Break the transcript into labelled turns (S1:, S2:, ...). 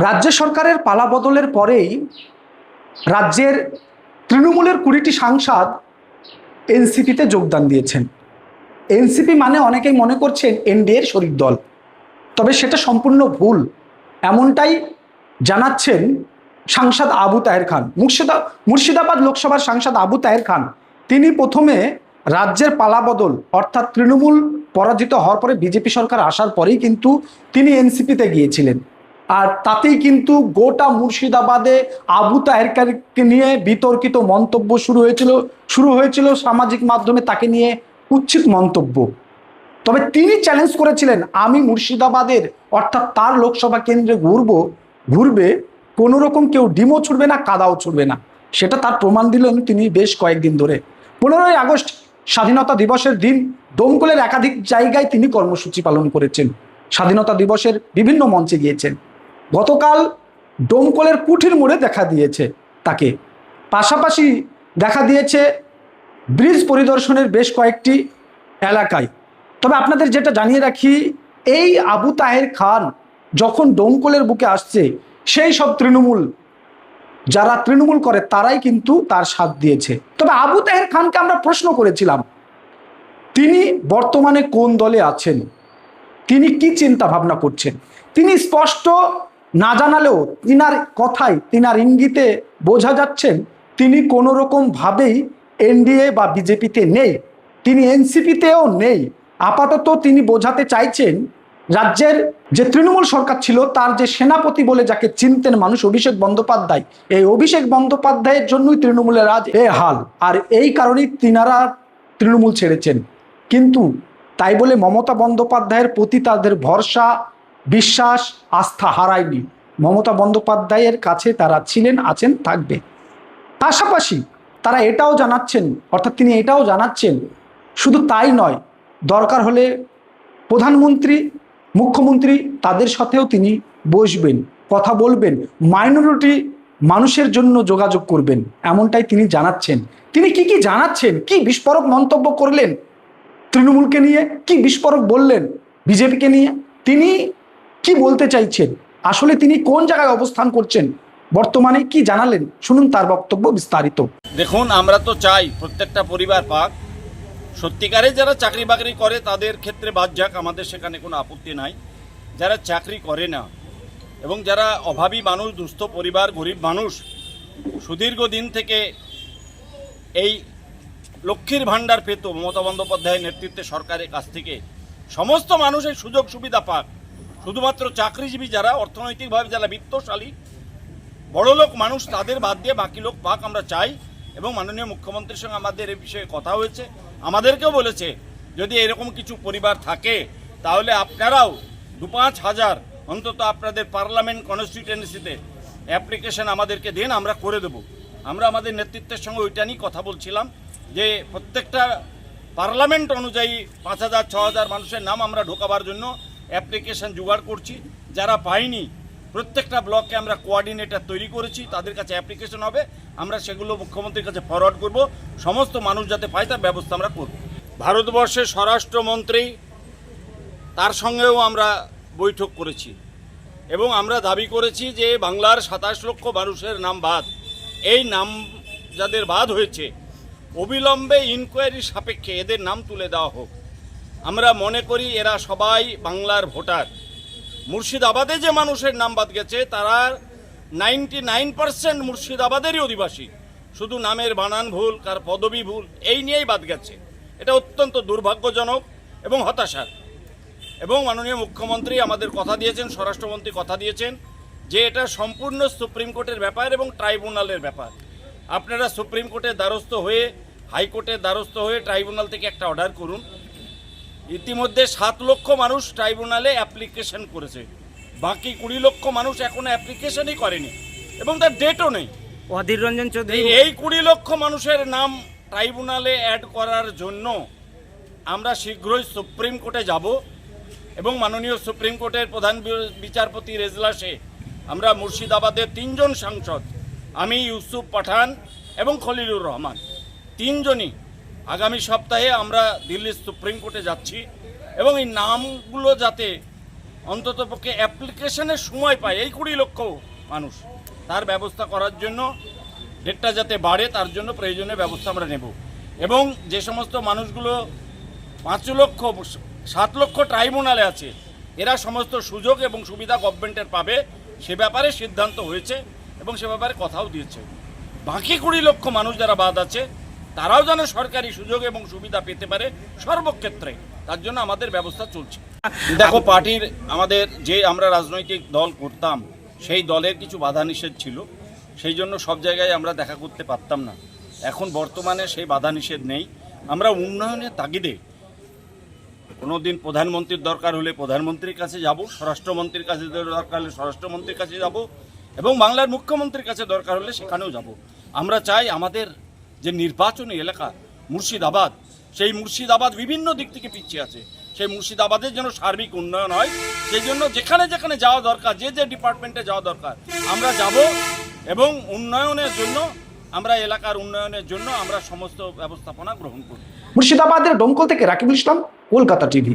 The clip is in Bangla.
S1: রাজ্য সরকারের পালাবদলের পরেই রাজ্যের তৃণমূলের 20টি সাংসদ এনসিপিতে যোগদান দিয়েছেন। এনসিপি মানে অনেকেই মনে করছেন এনডিএর শরিক দল, তবে সেটা সম্পূর্ণ ভুল, এমনটাই জানাচ্ছেন সাংসদ আবু তাহের খান। মুর্শিদাবাদ লোকসভার সাংসদ আবু তাহের খান তিনি প্রথমে রাজ্যের পালাবদল অর্থাৎ তৃণমূল পরাজিত হওয়ার পরে বিজেপি সরকার আসার পরেই কিন্তু তিনি এনসিপিতে গিয়েছিলেন, আর তাতেই কিন্তু গোটা মুর্শিদাবাদে আবু তাহের খানকে নিয়ে বিতর্কিত মন্তব্য শুরু হয়েছিল সামাজিক মাধ্যমে তাকে নিয়ে কুৎসিত মন্তব্য। তবে তিনি চ্যালেঞ্জ করেছিলেন, আমি মুর্শিদাবাদের অর্থাৎ তার লোকসভা কেন্দ্রে ঘুরবে কোনো রকম কেউ ডিমও ছুড়বে না, কাদাও ছুড়বে না। সেটা তার প্রমাণ দিলেন তিনি বেশ কয়েকদিন ধরে। 15ই আগস্ট স্বাধীনতা দিবসের দিন দমকলের একাধিক জায়গায় তিনি কর্মসূচি পালন করেছেন, স্বাধীনতা দিবসের বিভিন্ন মঞ্চে গিয়েছেন। গতকাল দমকলের কুঠির মোড়ে দেখা দিয়েছে তাকে, পাশাপাশি দেখা দিয়েছে ব্রিজ পরিদর্শনের বেশ কয়েকটি এলাকায়। তবে আপনাদের যেটা জানিয়ে রাখি, এই আবু তাহের খান যখন দমকলের বুকে আসছে, সেই সব যারা তৃণমূল করে তারাই কিন্তু তার সাথ দিয়েছে। তবে আবু তাহের খানকে আমরা প্রশ্ন করেছিলাম তিনি বর্তমানে কোন দলে আছেন, তিনি কি চিন্তা ভাবনা করছেন। তিনি স্পষ্ট না জানালেও তিনার কথায়, তিনার ইঙ্গিতে বোঝা যাচ্ছেন তিনি কোনো রকম ভাবেই এনডিএ বা বিজেপিতে নেই, তিনি এনসিপিতেও নেই। আপাতত তিনি বোঝাতে চাইছেন রাজ্যের যে তৃণমূল সরকার ছিল তার যে সেনাপতি বলে যাকে চিনতেন মানুষ, অভিষেক বন্দ্যোপাধ্যায়, এই অভিষেক বন্দ্যোপাধ্যায়ের জন্যই তৃণমূলের আজ এ হাল, আর এই কারণেই তিনারা তৃণমূল ছেড়েছেন। কিন্তু তাই বলে মমতা বন্দ্যোপাধ্যায়ের প্রতি তাদের ভরসা, বিশ্বাস, আস্থা হারায়নি। মমতা বন্দ্যোপাধ্যায়ের কাছে তারা ছিলেন, আছেন, থাকবে। পাশাপাশি তারা এটাও জানাচ্ছেন, অর্থাৎ তিনি এটাও জানাচ্ছেন, শুধু তাই নয়, দরকার হলে প্রধানমন্ত্রী, মুখ্যমন্ত্রী তাদের সাথেও তিনি বসবেন, কথা বলবেন, মাইনরিটি মানুষের জন্য যোগাযোগ করবেন, এমনটাই তিনি জানাচ্ছেন। তিনি কি জানাচ্ছেন, কি বিস্ফোরক মন্তব্য করলেন তৃণমূলকে নিয়ে, কি বিস্ফোরক বললেন বিজেপিকে নিয়ে, তিনি কি বলতে চাইছেন, আসলে তিনি কোন জায়গায় অবস্থান করছেন, বর্তমানে কি জানালেন, শুনুন তার বক্তব্য বিস্তারিত।
S2: দেখুন, আমরা তো চাই প্রত্যেকটা পরিবার পাক, সত্যিকারে যারা চাকরি বাকরি করে তাদের ক্ষেত্রে বাদ যাক, আমাদের সেখানে কোনো আপত্তি নাই। যারা চাকরি করে না এবং যারা অভাবী মানুষ, দুস্থ পরিবার, গরিব মানুষ, সুদীর্ঘ দিন থেকে এই লক্ষ্মীর ভাণ্ডার পেত মমতা বন্দ্যোপাধ্যায়ের নেতৃত্বে সরকারের কাছ থেকে, সমস্ত মানুষ এই সুযোগ সুবিধা পাক। শুধুমাত্র চাকরিজীবী যারা অর্থনৈতিকভাবে যারা বিত্তশালী বড়লোক মানুষ তাদের বাদ দিয়ে বাকি লোক পাক, আমরা চাই। এবং মাননীয় মুখ্যমন্ত্রীর সঙ্গে আমাদের এই বিষয়ে কথা হয়েছে, আমাদেরকেও বলেছে যদি এরকম কিছু পরিবার থাকে তাহলে আপনারাও 2-5 হাজার অন্তত আপনাদের পার্লামেন্ট কনস্টিটিউয়েন্সিতে অ্যাপ্লিকেশন আমাদেরকে দেন, আমরা করে দেব। আমরা আমাদের নেতৃত্বের সঙ্গে ওইটা নিয়ে কথা বলছিলাম যে প্রত্যেকটা পার্লামেন্ট অনুযায়ী 5,000-6,000 মানুষের নাম আমরা ঢোকাবার জন্য অ্যাপ্লিকেশন জোগাড় করছি। যারা পাইনি প্রত্যেকটা ব্লকে আমরা কোঅর্ডিনেটর তৈরি করেছি, তাদের কাছে অ্যাপ্লিকেশন হবে, আমরা সেগুলো মুখ্যমন্ত্রীর কাছে ফরওয়ার্ড করব, সমস্ত মানুষ যাতে পায় তার ব্যবস্থা আমরা করব। ভারতবর্ষের স্বরাষ্ট্রমন্ত্রী তার সঙ্গেও আমরা বৈঠক করেছি এবং আমরা দাবি করেছি যে বাংলার 27 লক্ষ মানুষের নাম বাদ, এই নাম যাদের বাদ হয়েছে অবিলম্বে ইনকোয়ারি সাপেক্ষে এদের নাম তুলে দেওয়া হোক। আমরা মনে করি এরা সবাই বাংলার ভোটার। মুর্শিদাবাদে যে মানুষের নাম বাদ গেছে তারা 99% মুর্শিদাবাদেরই অধিবাসী, শুধু নামের বানান ভুল, কার পদবি ভুল, এই নিয়েই বাদ গেছে। এটা অত্যন্ত দুর্ভাগ্যজনক এবং হতাশার। এবং মাননীয় মুখ্যমন্ত্রী আমাদের কথা দিয়েছেন, স্বরাষ্ট্রমন্ত্রী কথা দিয়েছেন যে এটা সম্পূর্ণ সুপ্রিম কোর্টের ব্যাপার এবং ট্রাইব্যুনালের ব্যাপার। আপনারা সুপ্রিম কোর্টের দ্বারস্থ হয়ে, হাইকোর্টের দ্বারস্থ হয়ে ট্রাইব্যুনাল থেকে একটা অর্ডার করুন। ইতিমধ্যে 7 লক্ষ মানুষ ট্রাইব্যুনালে অ্যাপ্লিকেশন করেছে, বাকি 20 লক্ষ মানুষ এখনো অ্যাপ্লিকেশনই করেনি এবং তার ডেটও নেই।
S3: অধীর রঞ্জন চৌধুরী,
S2: এই 20 লক্ষ মানুষের নাম ট্রাইব্যুনালে অ্যাড করার জন্য আমরা শীঘ্রই সুপ্রিম কোর্টে যাব এবং মাননীয় সুপ্রিম কোর্টের প্রধান বিচারপতির এজলাসে আমরা মুর্শিদাবাদের 3 জন সাংসদ, আমি, ইউসুফ পাঠান এবং খলিলুর রহমান, 3 জনই আগামী সপ্তাহে আমরা দিল্লির সুপ্রিম কোর্টে যাচ্ছি এবং এই নামগুলো যাতে অন্ততপক্ষে অ্যাপ্লিকেশনের সময় পায় এই 20 লক্ষ মানুষ, তার ব্যবস্থা করার জন্য ডেটটা যাতে বাড়ে তার জন্য প্রয়োজনীয় ব্যবস্থা আমরা নেব। এবং যে সমস্ত মানুষগুলো 5 লক্ষ 7 লক্ষ ট্রাইব্যুনালে আছে, এরা সমস্ত সুযোগ এবং সুবিধা গভর্নমেন্টের পাবে, সে ব্যাপারে সিদ্ধান্ত হয়েছে এবং সে ব্যাপারে কথাও দিয়েছে। বাকি 20 লক্ষ মানুষ যারা বাদ আছে তারাও যেন সরকারি সুযোগ এবং সুবিধা পেতে পারে সর্বক্ষেত্রে, তার জন্য আমাদের ব্যবস্থা চলছে। দেখো, পার্টির আমাদের যে আমরা রাজনৈতিক দল করতাম সেই দলের কিছু বাধা নিষেধ ছিল, সেই জন্য সব জায়গায় আমরা দেখা করতে পারতাম না। এখন বর্তমানে সেই বাধা নিষেধ নেই। আমরা উন্নয়নের তাগিদে কোনো দিন প্রধানমন্ত্রীর দরকার হলে প্রধানমন্ত্রীর কাছে যাব, স্বরাষ্ট্রমন্ত্রীর কাছে দরকার হলে স্বরাষ্ট্রমন্ত্রীর কাছে যাব, এবং বাংলার মুখ্যমন্ত্রীর কাছে দরকার হলে সেখানেও যাব। আমরা চাই আমাদের যে নির্বাচনী এলাকা মুর্শিদাবাদ, সেই মুর্শিদাবাদ বিভিন্ন দিক থেকে পিছিয়ে আছে, সেই মুর্শিদাবাদের যেন সার্বিক উন্নয়ন হয়। সেই জন্য যেখানে যেখানে যাওয়া দরকার, যে যে ডিপার্টমেন্টে যাওয়া দরকার আমরা যাব, এবং উন্নয়নের জন্য আমরা এলাকার উন্নয়নের জন্য আমরা সমস্ত ব্যবস্থাপনা গ্রহণ করব।
S1: মুর্শিদাবাদের ডোমকল থেকে রাকিবুল ইসলাম, কলকাতা টিভি।